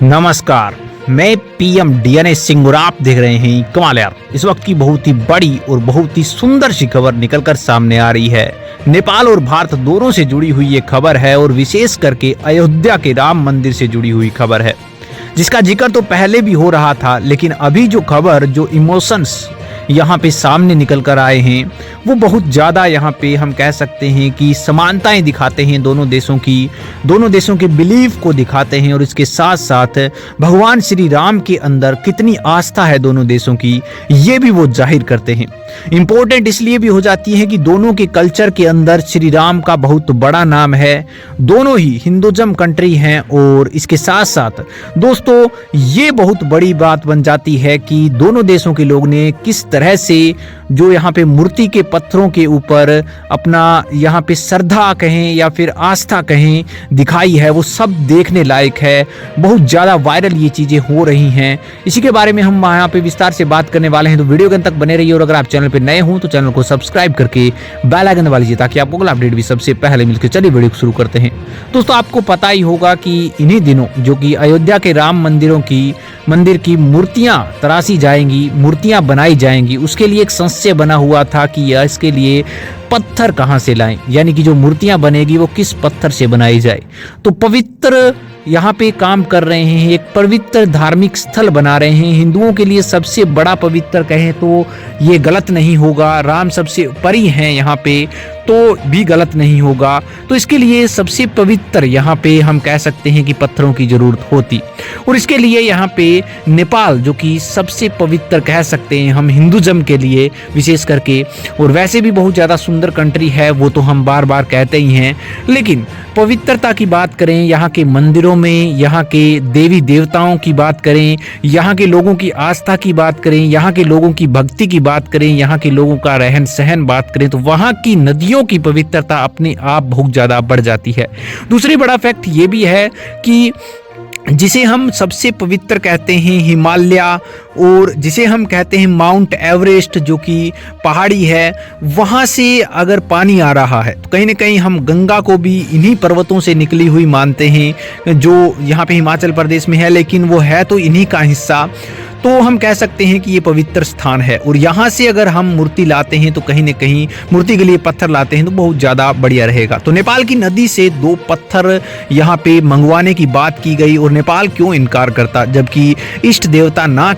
नमस्कार, मैं PM DNA Singh और आप देख रहे हैं कमाल यार। इस वक्त की बहुत ही बड़ी और बहुत ही सुंदर सी खबर निकलकर सामने आ रही है। नेपाल और भारत दोनों से जुड़ी हुई ये खबर है और विशेष करके अयोध्या के राम मंदिर से जुड़ी हुई खबर है, जिसका जिक्र तो पहले भी हो रहा था, लेकिन अभी जो खबर, जो इमोशंस यहाँ पे सामने निकल कर आए हैं, वो बहुत ज़्यादा यहाँ पे हम कह सकते हैं कि समानताएं दिखाते हैं दोनों देशों के बिलीफ को दिखाते हैं और इसके साथ साथ भगवान श्री राम के अंदर कितनी आस्था है दोनों देशों की, ये भी वो जाहिर करते हैं। इम्पोर्टेंट इसलिए भी हो जाती है कि दोनों के कल्चर के अंदर श्री राम का बहुत बड़ा नाम है, दोनों ही हिंदुज़म कंट्री हैं और इसके साथ साथ दोस्तों ये बहुत बड़ी बात बन जाती है कि दोनों देशों के लोग ने किस तरह से जो यहाँ पे मूर्ति के पत्थरों के ऊपर अपना यहाँ पे श्रद्धा कहें या फिर आस्था कहें दिखाई है, वो सब देखने लायक है। बहुत ज़्यादा वायरल ये चीज़ें हो रही हैं, इसी के बारे में हम यहाँ पे विस्तार से बात करने वाले हैं, तो वीडियो के अंत तक बने रहिए। और अगर आप चैनल पे नए हों तो चैनल को सब्सक्राइब करके बेल आइकन दबा लीजिए ताकि आपको अगला अपडेट भी सबसे पहले मिलकर। चलिए वीडियो शुरू करते हैं। दोस्तों आपको पता ही होगा कि इन्हीं दिनों जो कि अयोध्या के राम मंदिर की मूर्तियां तराशी जाएंगी, मूर्तियां बनाई जाएंगी, उसके लिए एक संशय बना हुआ था कि इसके लिए पत्थर कहां से लाएं, यानी कि जो मूर्तियां बनेगी वो किस पत्थर से बनाई जाए। तो पवित्र यहाँ पे काम कर रहे हैं, एक पवित्र धार्मिक स्थल बना रहे हैं, हिंदुओं के लिए सबसे बड़ा पवित्र कहें तो ये गलत नहीं होगा, राम सबसे परी हैं यहाँ पे तो भी गलत नहीं होगा। तो इसके लिए सबसे पवित्र यहाँ पे हम कह सकते हैं कि पत्थरों की जरूरत होती, और इसके लिए यहाँ पे नेपाल जो कि सबसे पवित्र कह सकते हैं हम हिंदुज़म के लिए विशेष करके, और वैसे भी बहुत ज़्यादा सुंदर कंट्री है, वो तो हम बार बार कहते ही हैं, लेकिन पवित्रता की बात करें, यहाँ के मंदिरों में, यहाँ के देवी देवताओं की बात करें, यहाँ के लोगों की आस्था की बात करें, यहाँ के लोगों की भक्ति की बात करें, यहाँ के लोगों का रहन सहन बात करें, तो वहाँ की नदियों की पवित्रता अपने आप बहुत ज्यादा बढ़ जाती है। दूसरी बड़ा फैक्ट ये भी है कि जिसे हम सबसे पवित्र कहते हैं हिमालय, और जिसे हम कहते हैं माउंट एवरेस्ट जो कि पहाड़ी है, वहाँ से अगर पानी आ रहा है तो कहीं ना कहीं हम गंगा को भी इन्हीं पर्वतों से निकली हुई मानते हैं, जो यहाँ पे हिमाचल प्रदेश में है, लेकिन वो है तो इन्हीं का हिस्सा। तो हम कह सकते हैं कि ये पवित्र स्थान है, और यहाँ से अगर हम मूर्ति लाते हैं तो कहीं ना कहीं मूर्ति के लिए पत्थर लाते हैं तो बहुत ज़्यादा बढ़िया रहेगा। तो नेपाल की नदी से 2 पत्थर यहाँ पे मंगवाने की बात की गई, और नेपाल क्यों इनकार करता, जबकि इष्ट देवता ना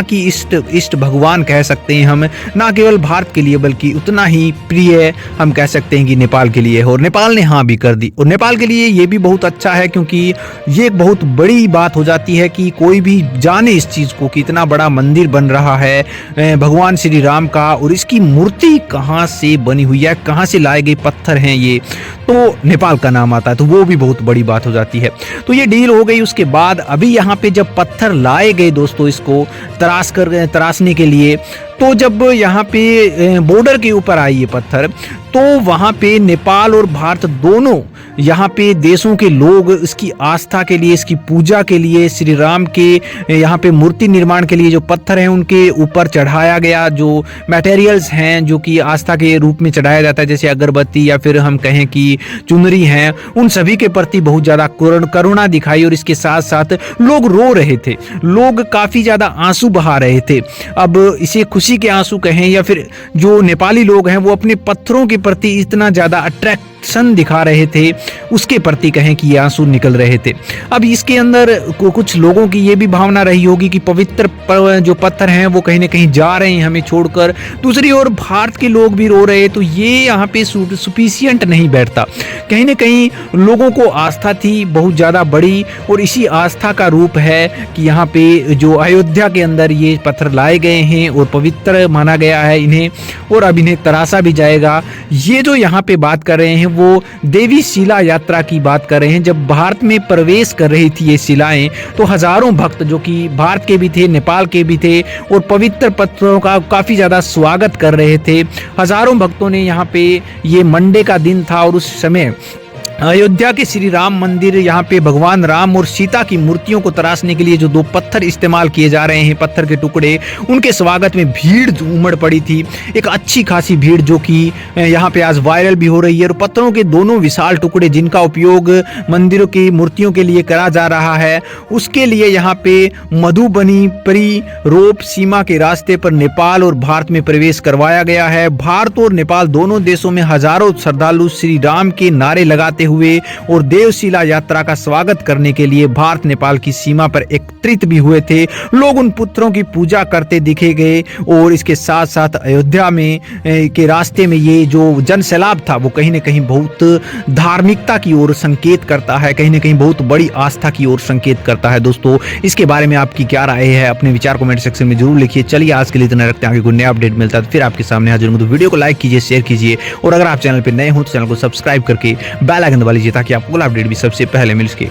कि इष्ट भगवान कह सकते हैं हम, ना केवल भारत के लिए बल्कि उतना ही प्रिय हम कह सकते हैं कि नेपाल के लिए है, और नेपाल ने हाँ भी कर दी। और नेपाल के लिए ये भी बहुत अच्छा है, क्योंकि ये एक बहुत बड़ी बात हो जाती है कि कोई भी जाने इस चीज़ को, इतना बड़ा मंदिर बन रहा है भगवान श्री राम का, और इसकी मूर्ति कहां से बनी हुई है, कहां से लाए गए पत्थर हैं ये, तो नेपाल का नाम आता है, तो वो भी बहुत बड़ी बात हो जाती है। तो ये डील हो गई। उसके बाद अभी यहाँ पे जब पत्थर लाए गए दोस्तों, इसको तराशने के लिए, तो जब यहाँ पे बॉर्डर के ऊपर आई ये पत्थर, तो वहाँ पे नेपाल और भारत दोनों यहाँ पे देशों के लोग इसकी आस्था के लिए, इसकी पूजा के लिए, श्री राम के यहाँ पे मूर्ति निर्माण के लिए जो पत्थर हैं उनके ऊपर चढ़ाया गया, जो मटेरियल्स हैं जो कि आस्था के रूप में चढ़ाया जाता है, जैसे अगरबत्ती या फिर हम कहें कि चुनरी हैं, उन सभी के प्रति बहुत ज़्यादा करुणा दिखाई। और इसके साथ साथ लोग रो रहे थे, लोग काफ़ी ज़्यादा आंसू बहा रहे थे। अब इसे खुशी के आंसू कहें या फिर जो नेपाली लोग हैं वो अपने पत्थरों के प्रति इतना ज़्यादा अट्रैक्शन दिखा रहे थे, उसके प्रति कहें कि ये आंसू निकल रहे थे। अब इसके अंदर कुछ लोगों की ये भी भावना रही होगी कि पवित्र जो पत्थर हैं वो कहीं ना कहीं जा रहे हैं हमें छोड़कर। दूसरी ओर भारत के लोग भी रो रहे, तो ये यहाँ पे सफिशिएंट नहीं बैठता। कहीं ना कहीं लोगों को आस्था थी बहुत ज़्यादा बड़ी, और इसी आस्था का रूप है कि यहाँ पे जो अयोध्या के अंदर ये पत्थर लाए गए हैं और पवित्र माना गया है इन्हें, और अब इन्हें तराशा भी जाएगा। ये जो यहाँ पे बात कर रहे हैं वो देवी शिला यात्रा की बात कर रहे हैं। जब भारत में प्रवेश कर रही थी ये शिलाएं, तो हजारों भक्त जो कि भारत के भी थे, नेपाल के भी थे, और पवित्र पत्थरों का काफ़ी ज़्यादा स्वागत कर रहे थे। हजारों भक्तों ने यहाँ पे, ये मंडे का दिन था और उस समय अयोध्या के श्री राम मंदिर, यहाँ पे भगवान राम और सीता की मूर्तियों को तराशने के लिए जो 2 पत्थर इस्तेमाल किए जा रहे हैं, पत्थर के टुकड़े, उनके स्वागत में भीड़ उमड़ पड़ी थी। एक अच्छी खासी भीड़ जो कि यहाँ पे आज वायरल भी हो रही है। और पत्थरों के दोनों विशाल टुकड़े जिनका उपयोग मंदिरों की मूर्तियों के लिए करा जा रहा है, उसके लिए यहाँ पे मधुबनी परी रोप सीमा के रास्ते पर नेपाल और भारत में प्रवेश करवाया गया है। भारत और नेपाल दोनों देशों में हजारों श्रद्धालु श्री राम के नारे लगाते हुए और देवशिला यात्रा का स्वागत करने के लिए भारत नेपाल की सीमा पर एकत्रित भी हुए थे। लोग उन पुत्रों की पूजा करते दिखे गए और इसके साथ साथ अयोध्या में के रास्ते में ये जो जनसैलाब था वो कहीं न कहीं बहुत धार्मिकता की ओर संकेत करता है, कहीं न कहीं बहुत बड़ी आस्था की ओर संकेत करता है। दोस्तों, इसके बारे में आपकी क्या राय है? अपने विचार कमेंट सेक्शन में जरूर लिखिए। चलिए आज के लिए इतना रखते हैं, आगे कोई नया अपडेट मिलता है तो फिर आपके सामने हाजिर होंगे। तो वीडियो को लाइक कीजिए, शेयर कीजिए और अगर आप चैनल पर नए हो तो चैनल को सब्सक्राइब करके बेल आइकन दबा लीजिए ताकि आपको अपडेट भी सबसे पहले मिल सके।